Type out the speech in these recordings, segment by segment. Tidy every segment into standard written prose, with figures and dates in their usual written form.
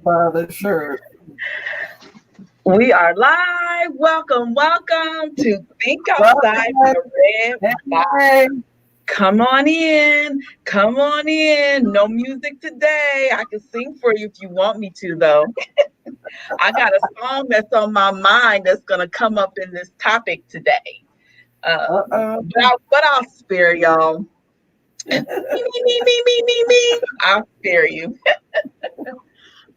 the shirt. We are live. Welcome to Think Outside Welcome. the Red Box. Hey, Come on in. Come on in. No music today. I can sing for you if you want me to, though. I got a song that's on my mind that's going to come up in this topic today. uh-oh. But I'll spare y'all. Me. I'll spare you.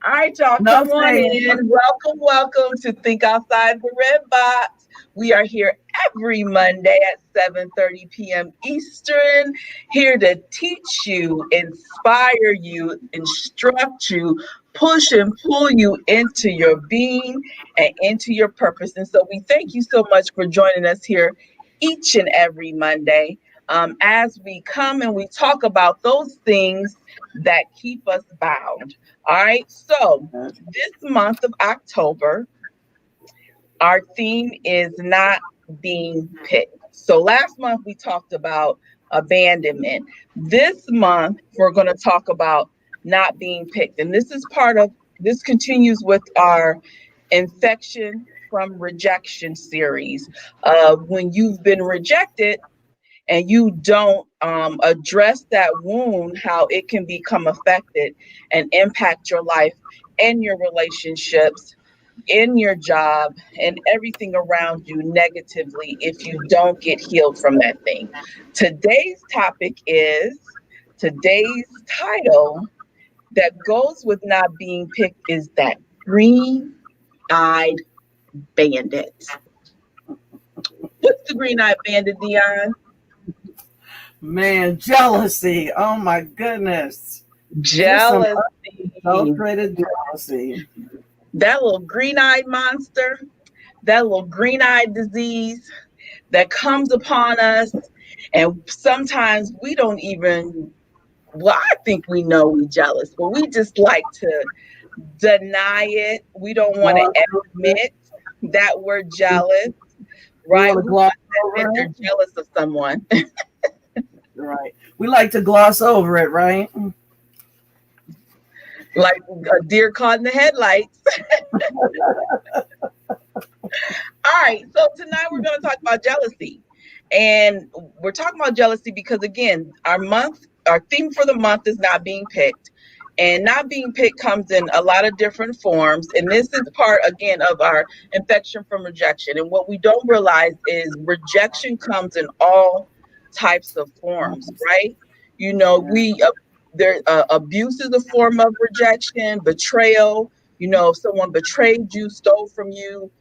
All right, y'all, No come on saying. in. Welcome to Think Outside the Red Box. We are here every Monday at 7:30 p.m. Eastern, here to teach you, inspire you, instruct you, push and pull you into your being and into your purpose. And so we thank you so much for joining us here each and every Monday as we come and we talk about those things that keep us bound. All right, so this month of October, our theme is not being picked. So last month we talked about abandonment. This month we're going to talk about not being picked. And this continues with our infection from rejection series of when you've been rejected and you don't address that wound, how it can become affected and impact your life and your relationships, in your job, and everything around you negatively if you don't get healed from that thing. Today's title that goes with not being picked is that green-eyed bandit. What's the green-eyed bandit, Dion? Man, jealousy. Oh my goodness. Just some Jealousy. unadulterated jealousy. That little green-eyed monster, that little green-eyed disease that comes upon us, and sometimes we don't even, well, I think we know we're jealous, but we just like to deny it. We don't want to Gloss over it. admit that we're jealous, We right? want to Who gloss wants to admit over they're it. jealous of someone? Right. We like to gloss over it, right? Like a deer caught in the headlights. All right, so tonight we're going to talk about jealousy. And we're talking about jealousy because, again, our theme for the month is not being picked. And not being picked comes in a lot of different forms. And this is part, again, of our infection from rejection. And what we don't realize is rejection comes in all types of forms, right? You know, abuse is a form of rejection, betrayal. You know, if someone betrayed you, stole from you,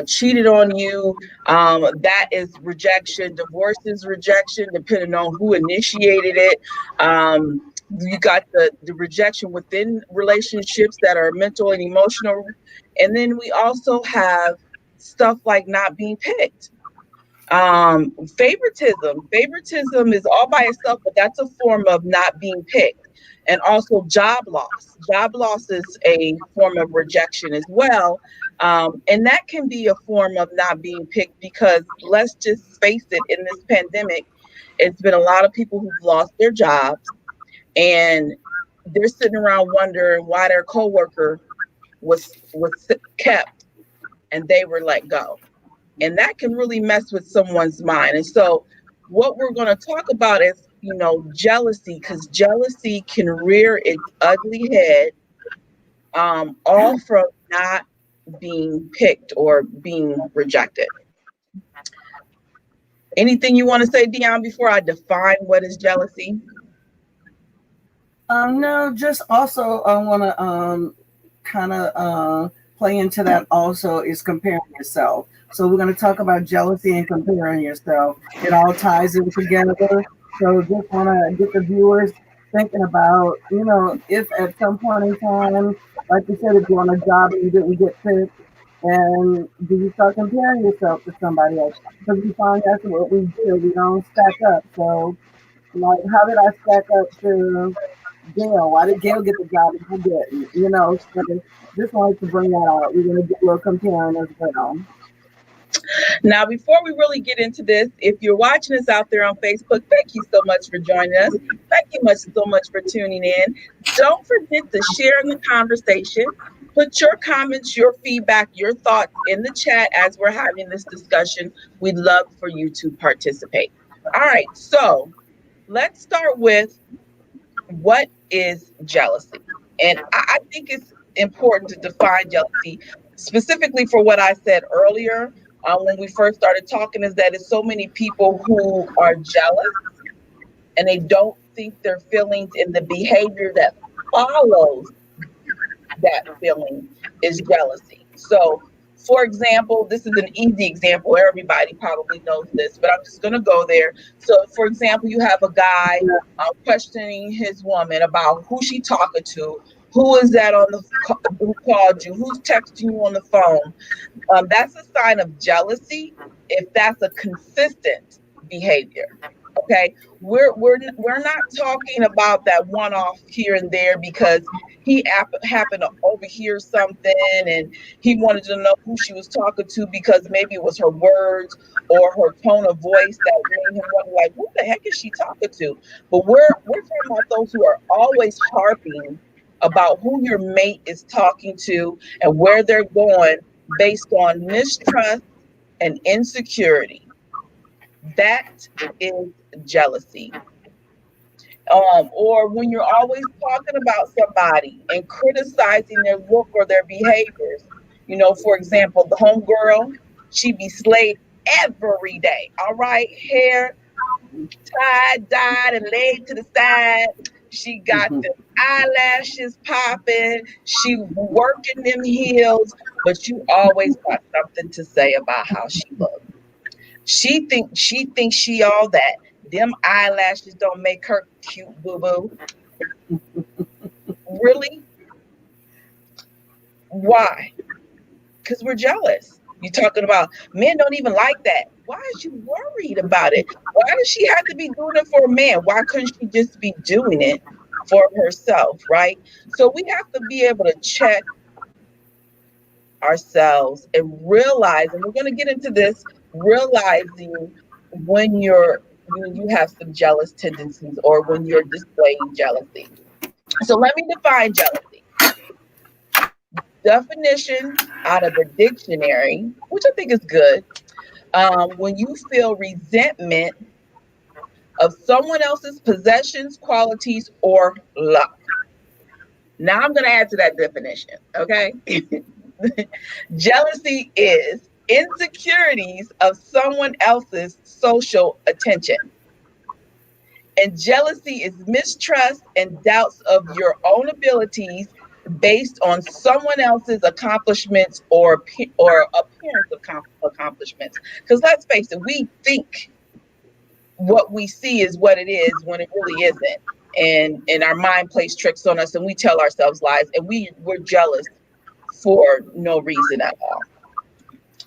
cheated on you, that is rejection. Divorce is rejection, depending on who initiated it. You got the rejection within relationships that are mental and emotional. And then we also have stuff like not being picked. Favoritism is all by itself, but that's a form of not being picked. And also job loss is a form of rejection as well. And that can be a form of not being picked because let's just face it, in this pandemic it's been a lot of people who've lost their jobs, and they're sitting around wondering why their coworker was kept and they were let go, and that can really mess with someone's mind. And so what we're going to talk about is, jealousy, because jealousy can rear its ugly head, all from not being picked or being rejected. Anything you want to say, Dion, before I define what is jealousy? No, just also I want to kind of play into that also is comparing yourself. So we're going to talk about jealousy and comparing yourself. It all ties in together. So just want to get the viewers thinking about, if at some point in time, like you said, if you're on a job and you didn't get picked, and do you start comparing yourself to somebody else? Because we find that's what we do. We don't stack up. So, like, how did I stack up to Gail? Why did Gail get the job and I didn't? So just wanted to bring that out. We're going to get a little comparing as well. Now, before we really get into this, if you're watching us out there on Facebook, thank you so much for joining us. Thank you so much for tuning in. Don't forget to share in the conversation. Put your comments, your feedback, your thoughts in the chat as we're having this discussion. We'd love for you to participate. All right, so let's start with what is jealousy? And I think it's important to define jealousy specifically for what I said earlier when we first started talking, is that it's so many people who are jealous and they don't think their feelings and the behavior that follows that feeling is jealousy. So, for example, this is an easy example. Everybody probably knows this, but I'm just going to go there. So, for example, you have a guy questioning his woman about who she talking to, who is that on the who called you, who's texting you on the phone. That's a sign of jealousy if that's a consistent behavior. Okay, we're not talking about that one off here and there because he happened to overhear something and he wanted to know who she was talking to because maybe it was her words or her tone of voice that made him wonder, like, who the heck is she talking to? But we're talking about those who are always harping about who your mate is talking to and where they're going based on mistrust and insecurity. That is jealousy. Or when you're always talking about somebody and criticizing their look or their behaviors. You know, for example, the homegirl, she be slayed every day. All right, hair tied, dyed, and laid to the side. She got the eyelashes popping. She working them heels, but you always got something to say about how she looks. She thinks she all that. Them eyelashes don't make her cute, boo-boo. Really? Why? Because we're jealous. You're talking about men don't even like that. Why is you worried about it? Why does she have to be doing it for a man? Why couldn't she just be doing it for herself, right? So we have to be able to check ourselves and realize, and we're going to get into this, realizing when you have some jealous tendencies or when you're displaying jealousy. So let me define jealousy. Definition out of the dictionary, which I think is good. When you feel resentment of someone else's possessions, qualities, or luck. Now I'm going to add to that definition, okay? Jealousy is insecurities of someone else's social attention. And jealousy is mistrust and doubts of your own abilities based on someone else's accomplishments or appearance of accomplishments. Because let's face it, we think what we see is what it is when it really isn't. And our mind plays tricks on us and we tell ourselves lies and we're jealous for no reason at all.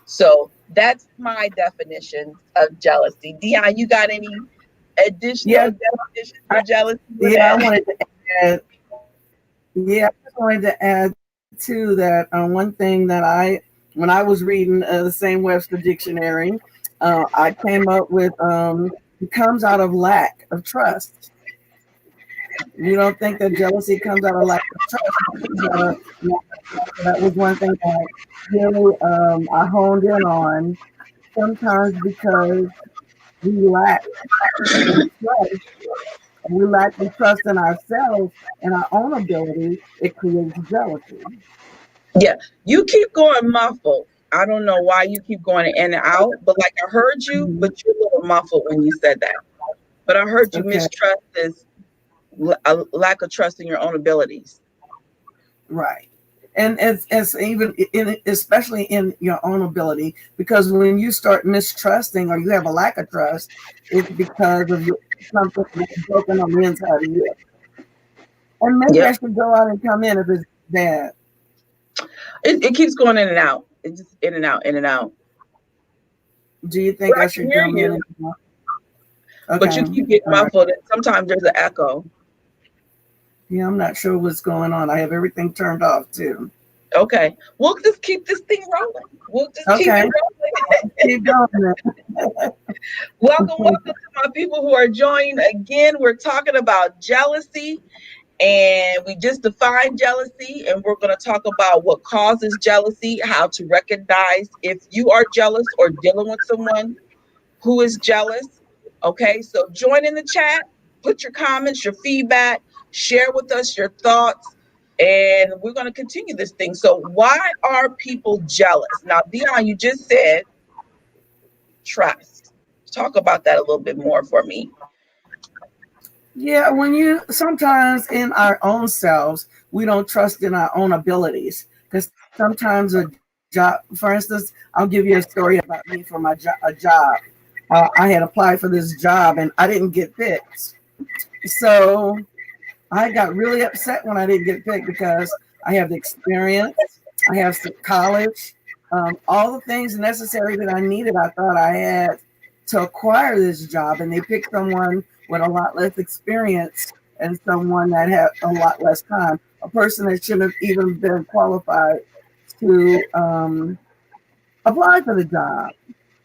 So that's my definition of jealousy. Dion, you got any additional definitions of jealousy? I wanted to add. Yeah, I just wanted to add too that one thing that when I was reading the same Webster dictionary, I came up with it comes out of lack of trust. You don't think that jealousy comes out of lack of trust? That was one thing that really I honed in on. Sometimes because we lack the trust, and we lack the trust in ourselves and our own ability, it creates jealousy. Yeah, you keep going muffled. I don't know why you keep going in and out, but like I heard you, but you're a little muffled when you said that. But I heard you mistrust is a lack of trust in your own abilities. Right. And it's even especially in your own ability, because when you start mistrusting or you have a lack of trust, it's because of something that's broken on the inside of you. And maybe I should go out and come in if it's bad. It keeps going in and out. It's just in and out, in and out. Do you think I should come in? Okay. But you keep getting muffled, and sometimes there's an echo. Yeah, I'm not sure what's going on. I have everything turned off too. Okay. We'll just keep this thing rolling. We'll just keep it rolling. Keep going. Welcome, welcome to my people who are joining again. We're talking about jealousy, and we just defined jealousy, and we're going to talk about what causes jealousy, how to recognize if you are jealous or dealing with someone who is jealous. Okay, so join in the chat, put your comments, your feedback, share with us your thoughts, and we're going to continue this thing. So, why are people jealous? Now, Dion, you just said trust. Talk about that a little bit more for me. Yeah, when you sometimes in our own selves, we don't trust in our own abilities. Because sometimes a job, for instance, I'll give you a story about me for a job. I had applied for this job and I didn't get picked. So I got really upset when I didn't get picked because I have the experience, I have some college, all the things necessary that I needed. I thought I had to acquire this job, and they picked someone with a lot less experience and someone that had a lot less time, a person that shouldn't have even been qualified to apply for the job.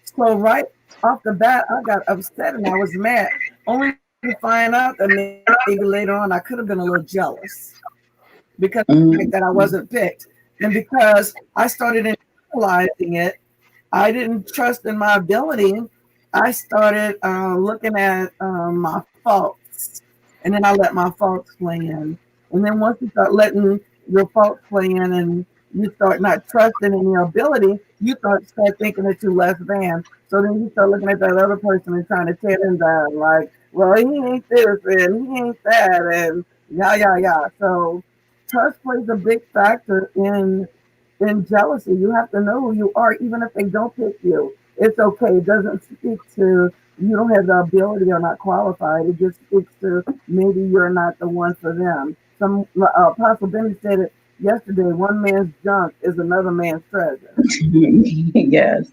So right off the bat, I got upset and I was mad, only to find out that maybe later on I could have been a little jealous because of the fact that I wasn't picked. And because I started internalizing it, I didn't trust in my ability. I started looking at my faults, and then I let my faults play in. And then once you start letting your faults play in, and you start not trusting in your ability, you start thinking that you're less than. So then you start looking at that other person and trying to tear them down, like, well, he ain't this and he ain't that, and yeah. So trust plays a big factor in jealousy. You have to know who you are, even if they don't pick you. It's okay. It doesn't speak to you don't have the ability or not qualified. It just speaks to maybe you're not the one for them. Some Apostle Benny said it yesterday. One man's junk is another man's treasure. Yes.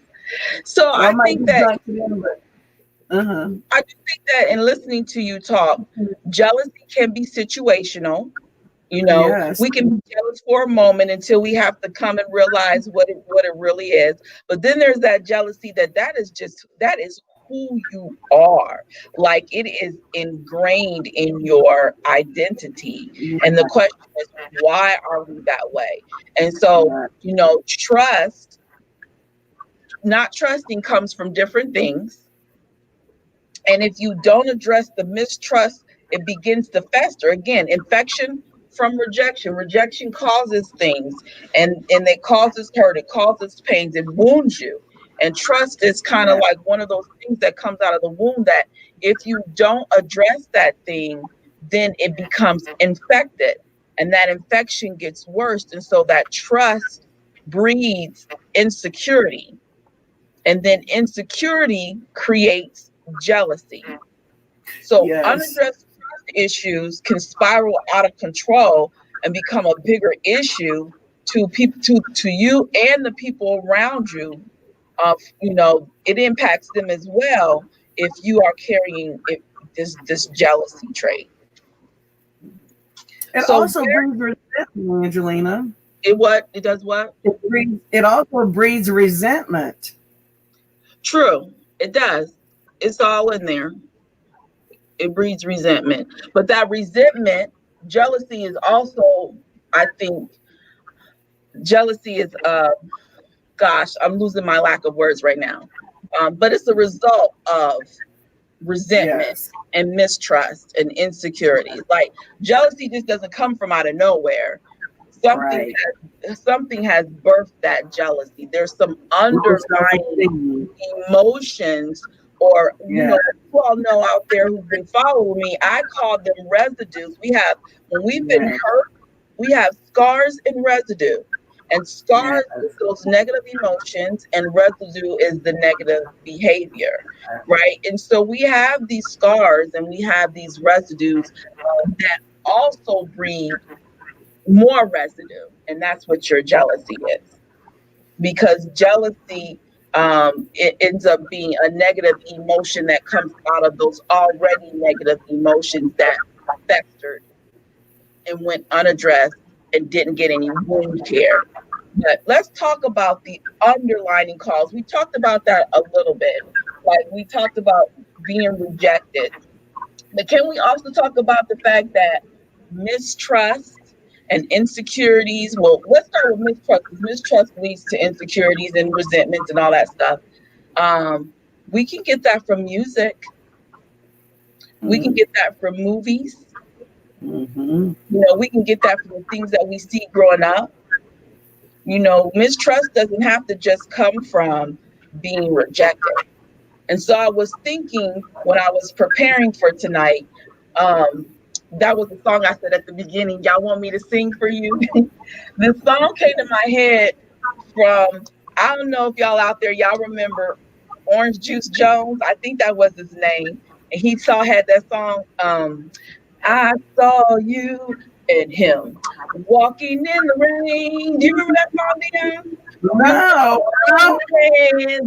So I might be junk to them, but I do think that in listening to you talk, jealousy can be situational. You know, yes, we can be jealous for a moment until we have to come and realize what it really is. But then there's that jealousy that is who you are. Like it is ingrained in your identity. And the question is, why are we that way? And so, not trusting comes from different things. And if you don't address the mistrust, it begins to fester. Again, infection from rejection. Rejection causes things, and it causes hurt, it causes pains, it wounds you. And trust is kind of like one of those things that comes out of the wound that if you don't address that thing, then it becomes infected. And that infection gets worse. And so that trust breeds insecurity. And then insecurity creates jealousy. So unaddressed trust issues can spiral out of control and become a bigger issue to people, to you and the people around you. It impacts them as well if you are carrying this jealousy trait. It also brings resentment, Angelina. It does what? It also breeds resentment. True, it does. It's all in there. It breeds resentment. But that resentment, jealousy is also, I think, jealousy is, gosh, I'm losing my lack of words right now. But it's a result of resentment and mistrust and insecurity. Like jealousy just doesn't come from out of nowhere. Something has birthed that jealousy. There's some underlying emotions, or you all know out there who've been following me, I call them residues. When we've been hurt, we have scars and residue. And scars is those negative emotions, and residue is the negative behavior, right? And so we have these scars and we have these residues that also breed more residue, and that's what your jealousy is. Because jealousy, it ends up being a negative emotion that comes out of those already negative emotions that festered and went unaddressed and didn't get any wound care. But let's talk about the underlining cause. We talked about that a little bit. Like we talked about being rejected. But can we also talk about the fact that mistrust and insecurities? Well, let's start with mistrust, because mistrust leads to insecurities and resentments and all that stuff. We can get that from music. We can get that from movies. Mm-hmm. We can get that from the things that we see growing up. Mistrust doesn't have to just come from being rejected. And so I was thinking when I was preparing for tonight, that was the song I said at the beginning, y'all want me to sing for you? The song came to my head from, I don't know if y'all out there, y'all remember Orange Juice Jones? I think that was his name. And he had that song, I saw you and him walking in the rain. Do you remember that song, Dion? No.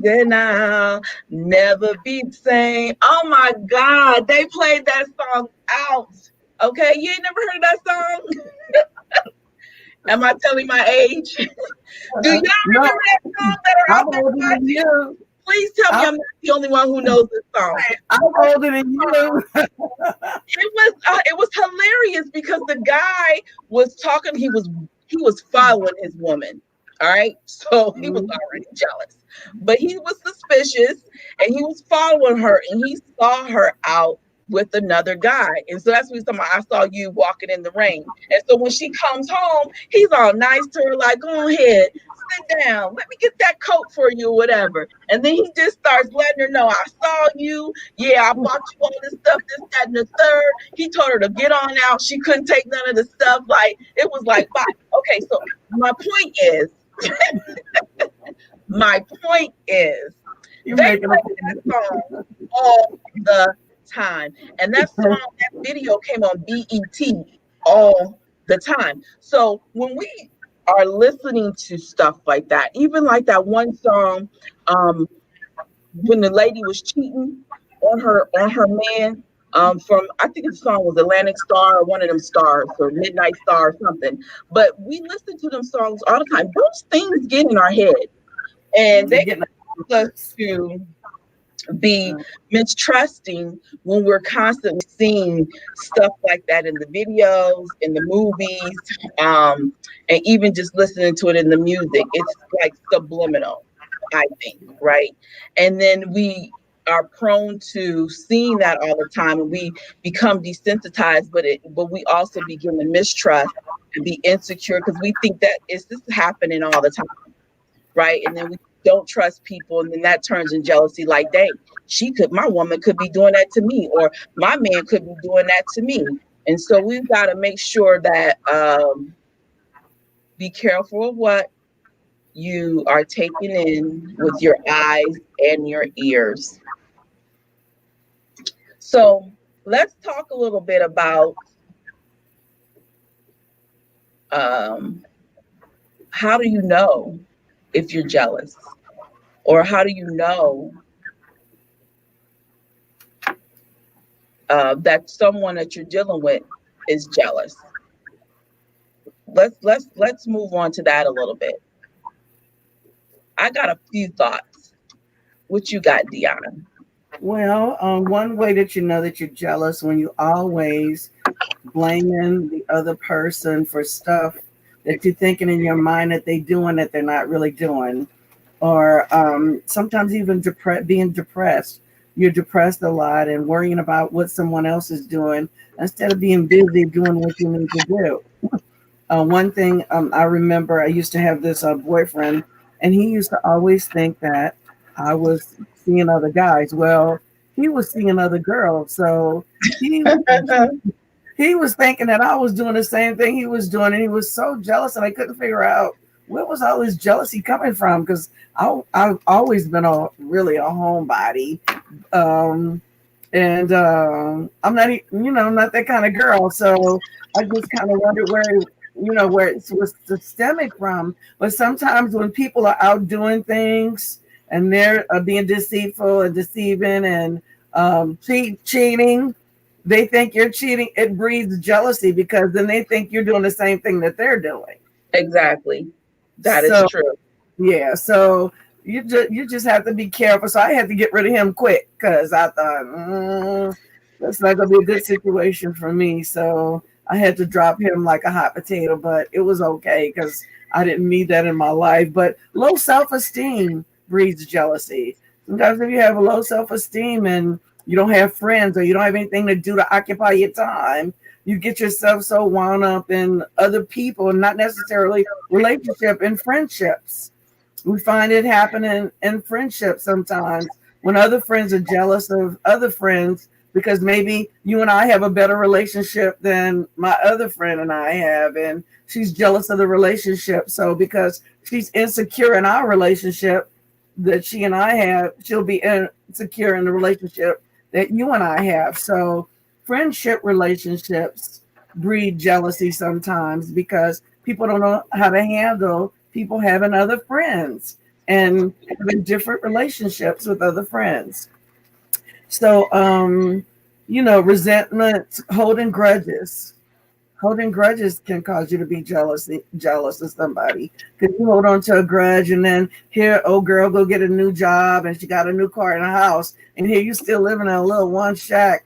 And I'll never be the same. Oh my God, they played that song out. Okay, you ain't never heard of that song? Am I telling my age? Do y'all remember that song that are out there watching? Please tell me I'm not the only one who knows this song. I'm older than you. It was hilarious because the guy was talking. He was following his woman. All right, so he was already jealous, but he was suspicious, and he was following her, and he saw her out with another guy, and so that's what he's talking about. I saw you walking in the rain, and so when she comes home, he's all nice to her, like, go ahead, sit down, let me get that coat for you or whatever. And then he just starts letting her know, I saw you, yeah, I bought you all this stuff, this, that, and the third. He told her to get on out. She couldn't take none of the stuff. Like, it was like, bye. Okay, so my point is, they play that song all the time. And that song, that video came on BET all the time. So when we are listening to stuff like that, even like that one song, when the lady was cheating on her man, from, I think the song was Atlantic Star or one of them stars or Midnight Star or something. But we listen to them songs all the time. Those things get in our head, and they cause us to be mistrusting when we're constantly seeing stuff like that in the videos, in the movies, and even just listening to it in the music. It's like subliminal, I think, right? And then we are prone to seeing that all the time, and we become desensitized, but we also begin to mistrust and be insecure because we think that this is happening all the time, right? And then we don't trust people, and then that turns in jealousy. Like, dang, my woman could be doing that to me, or my man could be doing that to me. And so we've got to make sure that be careful of what you are taking in with your eyes and your ears. So let's talk a little bit about how do you know if you're jealous, or how do you know that someone that you're dealing with is jealous? Let's move on to that a little bit. I got a few thoughts. What you got, Deanna? Well, one way that you know that you're jealous when you always blaming the other person for stuff that you're thinking in your mind that they're doing that they're not really doing, or sometimes even being depressed. You're depressed a lot and worrying about what someone else is doing instead of being busy doing what you need to do. One thing I remember, I used to have this boyfriend, and he used to always think that I was seeing other guys. Well, he was seeing other girls, so he was thinking that I was doing the same thing he was doing, and he was so jealous, and I couldn't figure out where was all this jealousy coming from, because I've always been really a homebody, and I'm not, not that kind of girl. So I just kind of wondered where it was systemic from. But sometimes when people are out doing things and they're being deceitful and deceiving and cheating, they think you're cheating. It breeds jealousy because then they think you're doing the same thing that they're doing. Exactly. That is So true. yeah, so you just have to be careful. So I had to get rid of him quick because I thought that's not gonna be a good situation for me. So I had to drop him like a hot potato, but it was okay because I didn't need that in my life. But low self esteem breeds jealousy. Sometimes if you have a low self esteem and you don't have friends or you don't have anything to do to occupy your time, you get yourself so wound up in other people, not necessarily relationship and friendships. We find it happening in friendships sometimes when other friends are jealous of other friends because maybe you and I have a better relationship than my other friend and I have, and she's jealous of the relationship. So because she's insecure in our relationship that she and I have, she'll be insecure in the relationship that you and I have. So friendship relationships breed jealousy sometimes because people don't know how to handle people having other friends and having different relationships with other friends. So, resentment, holding grudges can cause you to be jealous of somebody because you hold on to a grudge and then here old girl go get a new job and she got a new car and a house and here you still living in a little one shack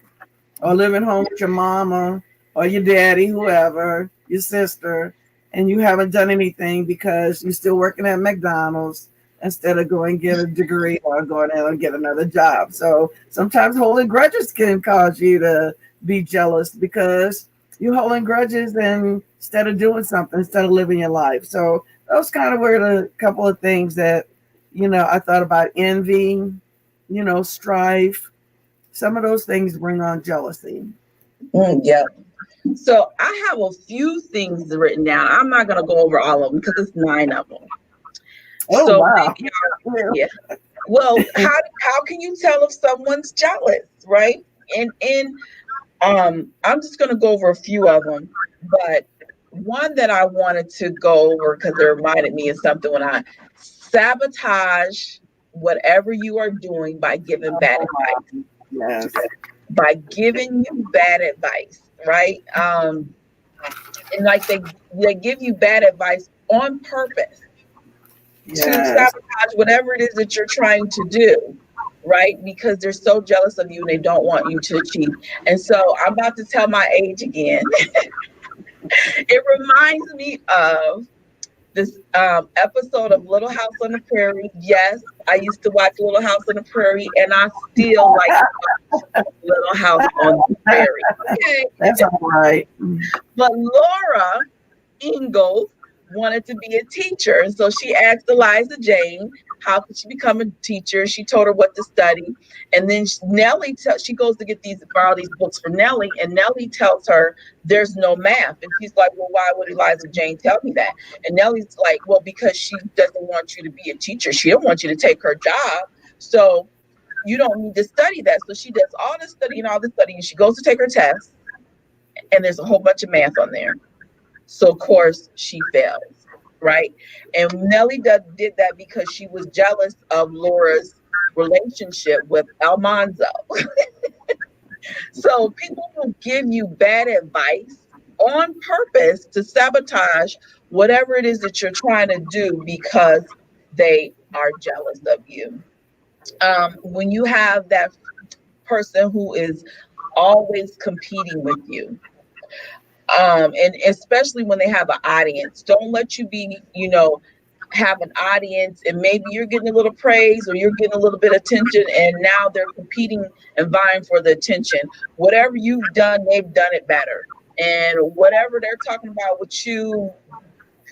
or living home with your mama or your daddy, whoever, your sister, and you haven't done anything because you're still working at McDonald's instead of going get a degree or going out and get another job. So sometimes holding grudges can cause you to be jealous because you're holding grudges and instead of doing something, instead of living your life. So those kind of were the couple of things that, I thought about envy, strife. Some of those things bring on jealousy. Yeah. So I have a few things written down. I'm not going to go over all of them because it's 9 of them. Oh So wow. maybe, yeah. Well, how can you tell if someone's jealous, right? And I'm just going to go over a few of them, but one that I wanted to go over because it reminded me of something when I sabotage whatever you are doing by giving bad advice. Yes. By giving you bad advice, right? And like they give you bad advice on purpose to Yes. sabotage whatever it is that you're trying to do, right? Because they're so jealous of you and they don't want you to achieve. And so I'm about to tell my age again. It reminds me of this episode of Little House on the Prairie. Yes, I used to watch Little House on the Prairie, and I still like Little House on the Prairie. Okay. That's all right. But Laura Ingalls wanted to be a teacher. And so she asked Eliza Jane, how could she become a teacher? She told her what to study. And then Nellie, she goes to get borrow these books for Nellie. And Nellie tells her there's no math. And she's like, well, why would Eliza Jane tell me that? And Nellie's like, well, because she doesn't want you to be a teacher. She don't want you to take her job. So you don't need to study that. So she does all this studying, all this studying. She goes to take her test. And there's a whole bunch of math on there. So of course she fails, right? And Nellie did that because she was jealous of Laura's relationship with Almanzo. So people will give you bad advice on purpose to sabotage whatever it is that you're trying to do because they are jealous of you. When you have that person who is always competing with you, and especially when they have an audience, don't let you be, have an audience and maybe you're getting a little praise or you're getting a little bit of attention and now they're competing and vying for the attention. Whatever you've done, they've done it better. And whatever they're talking about with you,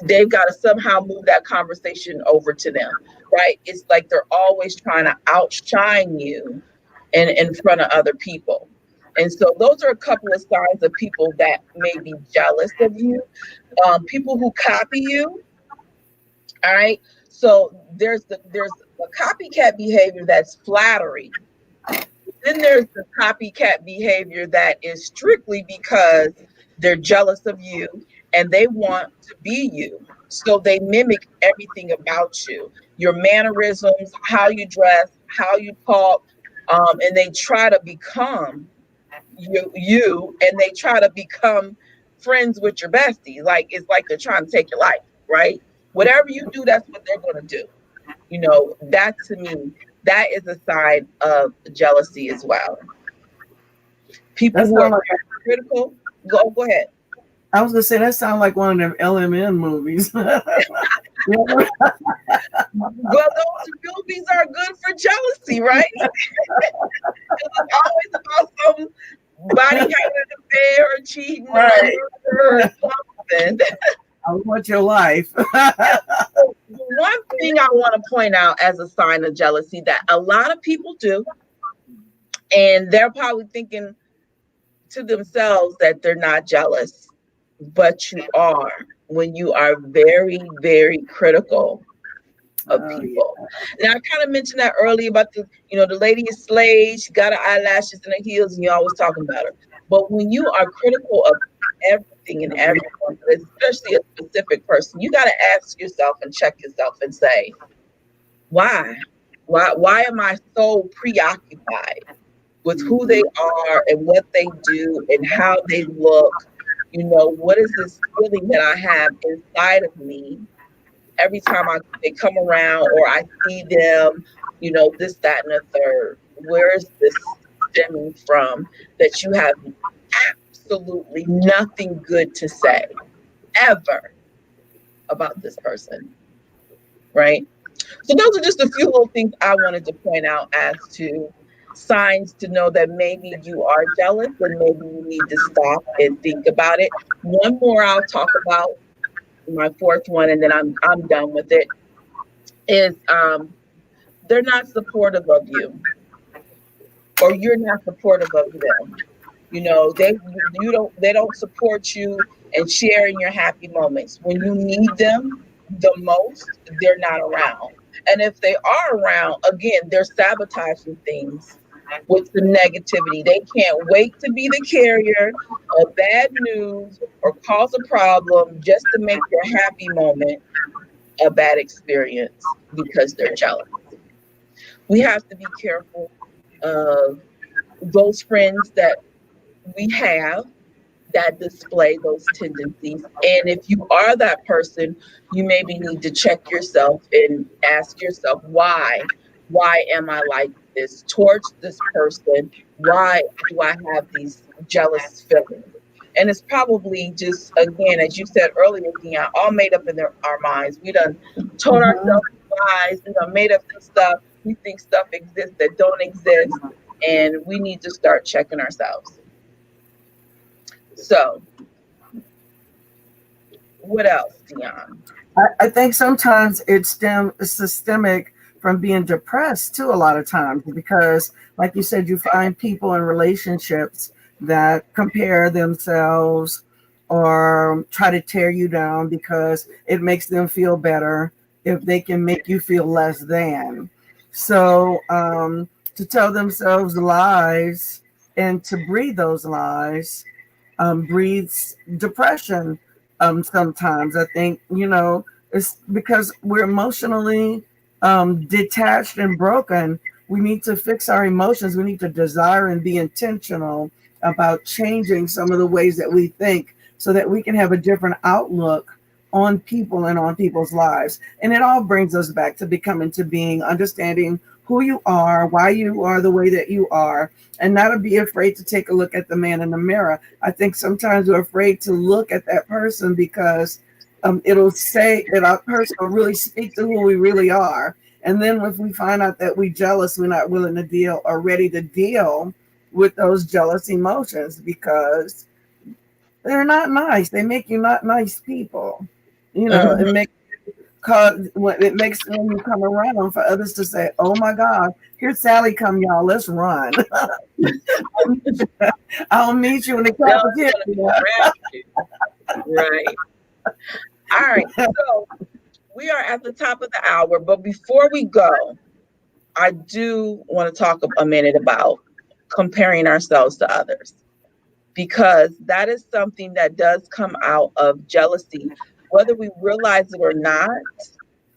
they've got to somehow move that conversation over to them, right? It's like they're always trying to outshine you in front of other people. And so those are a couple of signs of people that may be jealous of you. People who copy you. All right. So there's a copycat behavior that's flattery. Then there's the copycat behavior that is strictly because they're jealous of you and they want to be you. So they mimic everything about you, your mannerisms, how you dress, how you talk, and they try to become you, and they try to become friends with your bestie. Like it's like they're trying to take your life, right? Whatever you do, that's what they're going to do. That to me, that is a sign of jealousy as well. People That who are sound like critical, go ahead. I was gonna say that sounds like one of them LMN movies. Yeah. Well, those movies are good for jealousy, right? It's always about somebody having an affair or cheating Right. or something. I want your life. One thing I want to point out as a sign of jealousy that a lot of people do, and they're probably thinking to themselves that they're not jealous, but you are when you are very, very critical of people. Yeah. Now, I kind of mentioned that earlier about the lady is slayed, she got her eyelashes and her heels, and you're always talking about her. But when you are critical of everything and everyone, especially a specific person, you got to ask yourself and check yourself and say, why? Why am I so preoccupied with who they are and what they do and how they look? What is this feeling that I have inside of me every time they come around or I see them, this, that, and the third? Where is this stemming from that you have absolutely nothing good to say ever about this person, right? So those are just a few little things I wanted to point out as to signs to know that maybe you are jealous and maybe you need to stop and think about it. One more I'll talk about, my fourth one, and then I'm done with it, is they're not supportive of you, or you're not supportive of them. They don't support you and share in your happy moments. When you need them the most, they're not around. And if they are around, again, they're sabotaging things with some negativity. They can't wait to be the carrier of bad news or cause a problem just to make your happy moment a bad experience because they're jealous. We have to be careful of those friends that we have that display those tendencies. And if you are that person, you maybe need to check yourself and ask yourself, why am I like this towards this person? Why do I have these jealous feelings? And it's probably just, again, as you said earlier, Dion, all made up in our minds. We done told ourselves lies, we done made up this stuff. We think stuff exists that don't exist, and we need to start checking ourselves. So, what else, Dion? I think sometimes it's systemic from being depressed too, a lot of times, because like you said, you find people in relationships that compare themselves or try to tear you down because it makes them feel better if they can make you feel less than. So to tell themselves lies and to breathe those lies breeds depression. Sometimes I think, it's because we're emotionally detached and broken. We need to fix our emotions. We need to desire and be intentional about changing some of the ways that we think so that we can have a different outlook on people and on people's lives. And it all brings us back to becoming to being, understanding who you are, why you are the way that you are, and not to be afraid to take a look at the man in the mirror. I think sometimes we're afraid to look at that person because it'll say that our person will really speak to who we really are. And then if we find out that we're jealous, we're not willing to deal or ready to deal with those jealous emotions because they're not nice. They make you not nice people. It makes it makes when you come around for others to say, "Oh my God, here's Sally come, y'all, let's run." I'll meet you in the cafeteria. Right. All right. So we are at the top of the hour, but before we go, I do want to talk a minute about comparing ourselves to others, because that is something that does come out of jealousy, whether we realize it or not.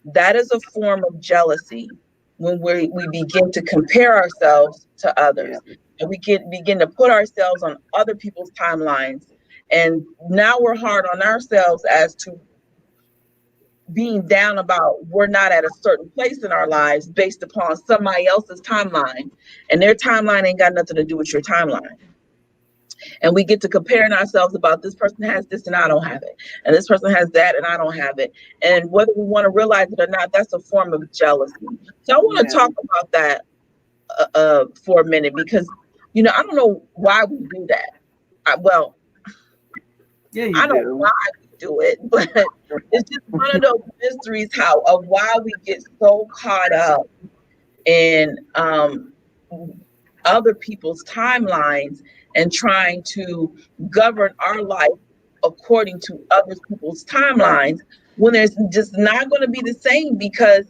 That is a form of jealousy when we begin to compare ourselves to others, and we begin to put ourselves on other people's timelines. And now we're hard on ourselves as to being down about we're not at a certain place in our lives based upon somebody else's timeline, and their timeline ain't got nothing to do with your timeline. And we get to comparing ourselves about this person has this and I don't have it, and this person has that and I don't have it. And whether we want to realize it or not, that's a form of jealousy. So I want to talk about that for a minute, because I don't know why we do that. I don't know why we do it, but it's just one of those mysteries of why we get so caught up in other people's timelines and trying to govern our life according to other people's timelines, when there's just not going to be the same, because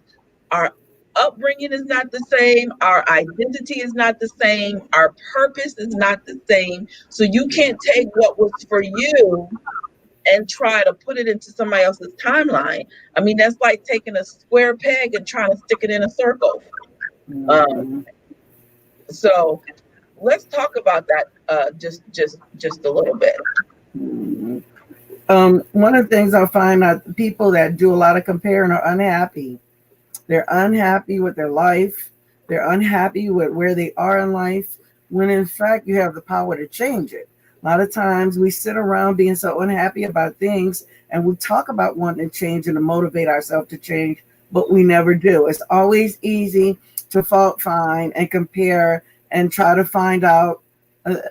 our upbringing is not the same, our identity is not the same, our purpose is not the same. So you can't take what was for you and try to put it into somebody else's timeline. I mean, that's like taking a square peg and trying to stick it in a circle. So let's talk about that just a little bit. One of the things I find out, people that do a lot of comparing are unhappy. They're unhappy with their life. They're unhappy with where they are in life, when in fact you have the power to change it. A lot of times we sit around being so unhappy about things, and we talk about wanting to change and to motivate ourselves to change, but we never do. It's always easy to fault find and compare and try to find out.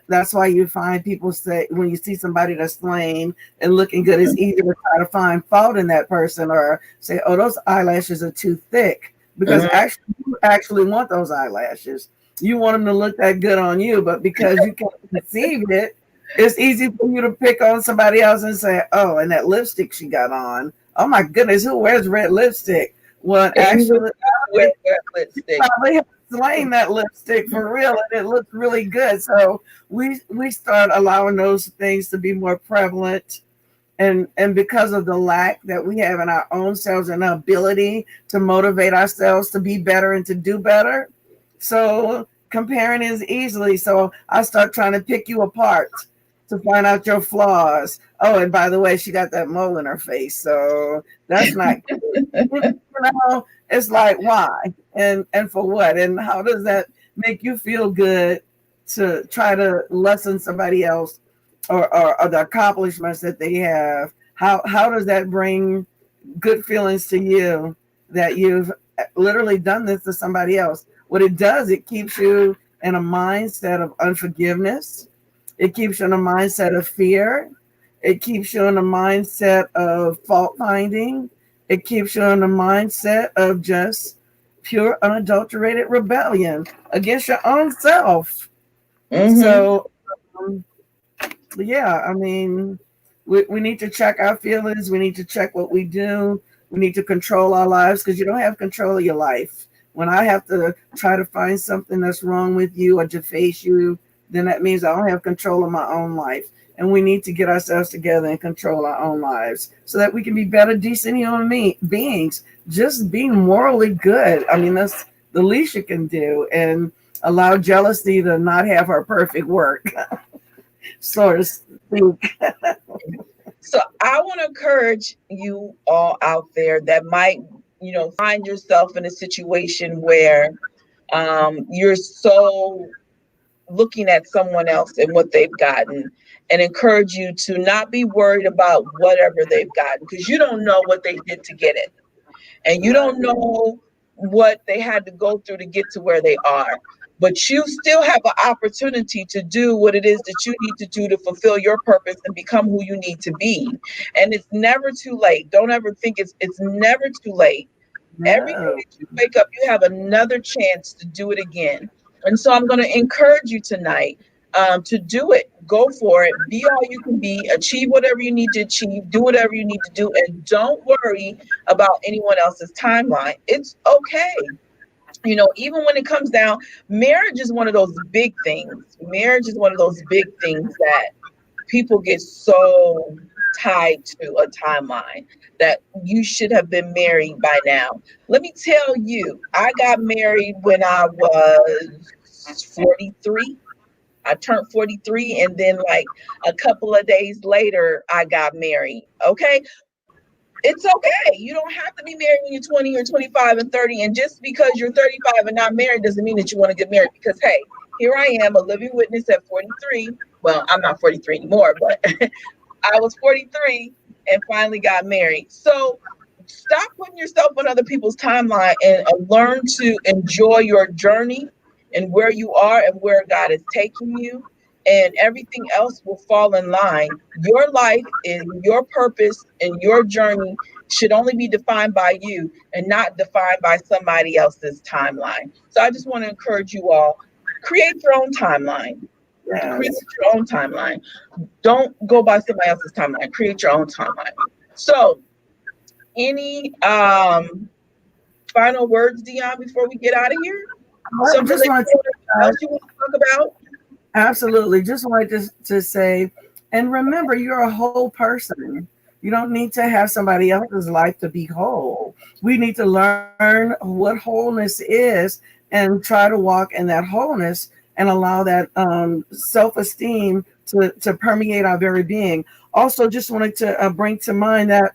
That's why you find people say, when you see somebody that's slain and looking good, it's easy to try to find fault in that person, or say, oh, those eyelashes are too thick, because actually you actually want those eyelashes. You want them to look that good on you, but because you can't perceive it, it's easy for you to pick on somebody else and say, oh, and that lipstick she got on, oh my goodness, who wears red lipstick? Well, actually, probably have slain that lipstick for real, and it looks really good. So we start allowing those things to be more prevalent, and because of the lack that we have in our own selves and our ability to motivate ourselves to be better and to do better. So comparing is easily. So I start trying to pick you apart to find out your flaws. Oh, and by the way, she got that mole in her face, so that's not good. It's like, why and for what, and how does that make you feel good to try to lessen somebody else or the accomplishments that they have? How does that bring good feelings to you that you've literally done this to somebody else? What it does, it keeps you in a mindset of unforgiveness. It keeps you in a mindset of fear. It keeps you in a mindset of fault finding. It keeps you in a mindset of just pure unadulterated rebellion against your own self. So, yeah, I mean, we need to check our feelings. We need to check what we do. We need to control our lives, because you don't have control of your life. When I have to try to find something that's wrong with you or deface you, then that means I don't have control of my own life. And we need to get ourselves together and control our own lives so that we can be better, decent human beings. Just being morally good. I mean, that's the least you can do, and allow jealousy to not have her perfect work, so to speak. So I want to encourage you all out there that might, find yourself in a situation where you're so looking at someone else and what they've gotten, and encourage you to not be worried about whatever they've gotten, because you don't know what they did to get it. And you don't know what they had to go through to get to where they are. But you still have an opportunity to do what it is that you need to do to fulfill your purpose and become who you need to be. And it's never too late. Don't ever think it's never too late. No. Every day that you wake up, you have another chance to do it again. And so I'm going to encourage you tonight to do it. Go for it. Be all you can be. Achieve whatever you need to achieve. Do whatever you need to do. And don't worry about anyone else's timeline. It's okay. Even when it comes down, marriage is one of those big things. Marriage is one of those big things that people get so tied to a timeline that you should have been married by now. Let me tell you, I got married when I was 43. I turned 43, and then like a couple of days later, I got married. Okay. It's okay. You don't have to be married when you're 20 or 25 and 30. And just because you're 35 and not married doesn't mean that you want to get married. Because, hey, here I am, a living witness at 43. Well, I'm not 43 anymore, but I was 43 and finally got married. So stop putting yourself on other people's timeline and learn to enjoy your journey and where you are and where God is taking you. And everything else will fall in line. Your life and your purpose and your journey should only be defined by you and not defined by somebody else's timeline. So I just want to encourage you all, create your own timeline. Create Yes. your own timeline. Don't go by somebody else's timeline. Create your own timeline. So any final words, Dion, before we get out of here? I just want else you want to talk about? absolutely. Just wanted to say, and remember, you're a whole person. You don't need to have somebody else's life to be whole. We need to learn what wholeness is and try to walk in that wholeness and allow that self-esteem to permeate our very being. Also, just wanted to bring to mind that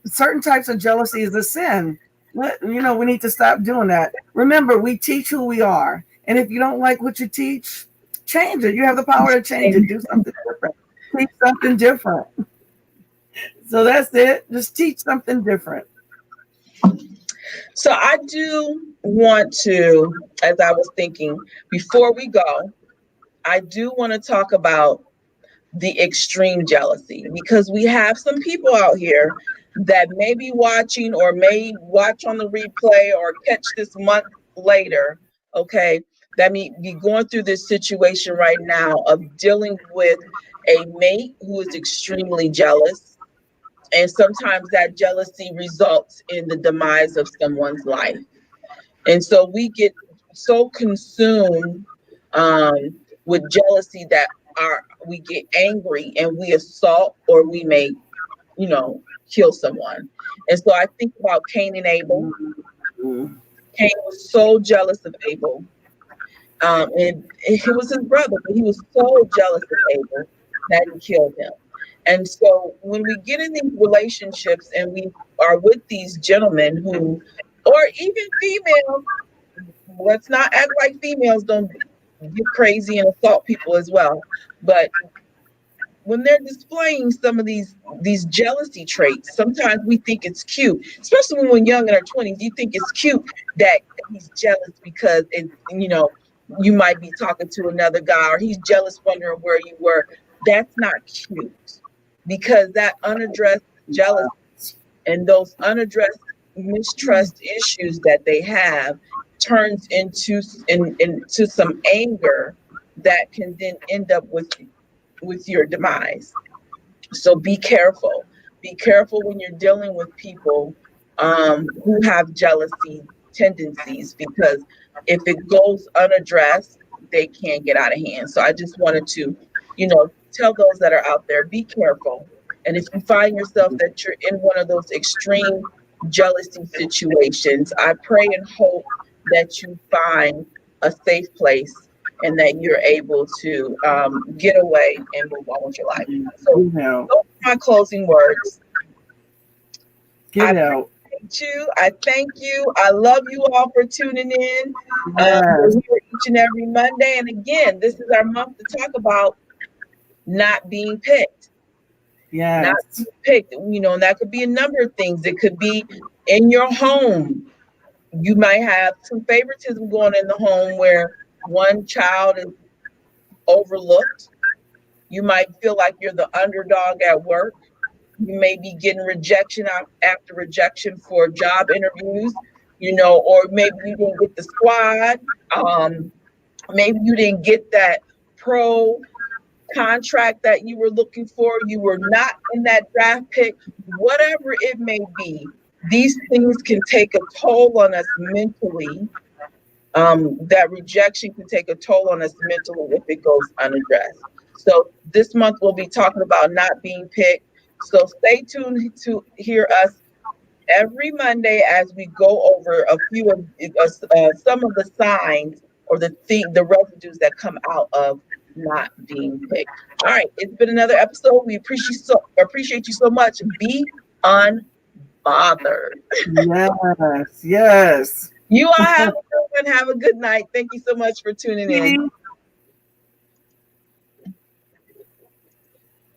certain types of jealousy is a sin. We need to stop doing that. Remember, we teach who we are. And if you don't like what you teach, change it. You have the power to change it. Do something different. Teach something different. So that's it. Just teach something different. So I do want to, as I was thinking, before we go, I do want to talk about the extreme jealousy, because we have some people out here that may be watching or may watch on the replay or catch this month later, okay, that may be going through this situation right now of dealing with a mate who is extremely jealous. And sometimes that jealousy results in the demise of someone's life. And so we get so consumed with jealousy that we get angry and we assault, or we may, kill someone. And so I think about Cain and Abel. Cain was so jealous of Abel. And he was his brother, but he was so jealous of Abel that he killed him. And so when we get in these relationships and we are with these gentlemen who, or even females, let's not act like females don't get crazy and assault people as well. But when they're displaying some of these jealousy traits, sometimes we think it's cute, especially when we're young in our 20s. You think it's cute that he's jealous because you might be talking to another guy, or he's jealous wondering where you were. That's not cute, because that unaddressed jealousy and those unaddressed mistrust issues that they have turns into some anger that can then end up with your demise. So be careful. Be careful when you're dealing with people who have jealousy tendencies, because if it goes unaddressed, they can't get out of hand. So I just wanted to, tell those that are out there, be careful. And if you find yourself that you're in one of those extreme jealousy situations, I pray and hope that you find a safe place and that you're able to get away and move on with your life. So those are my closing words. Get out. I thank you. I love you all for tuning in. We're here each and every Monday. And again, this is our month to talk about not being picked. Yes. Not being picked. And that could be a number of things. It could be in your home. You might have some favoritism going in the home where one child is overlooked. You might feel like you're the underdog at work. You may be getting rejection after rejection for job interviews, or maybe you didn't get the squad. Maybe you didn't get that pro contract that you were looking for. You were not in that draft pick. Whatever it may be, these things can take a toll on us mentally. That rejection can take a toll on us mentally if it goes unaddressed. So this month we'll be talking about not being picked. So stay tuned to hear us every Monday as we go over a few of some of the signs or the residues that come out of not being picked. All right, it's been another episode. We appreciate you so much. Be unbothered. Yes, yes. You all have a good one. Have a good night. Thank you so much for tuning in.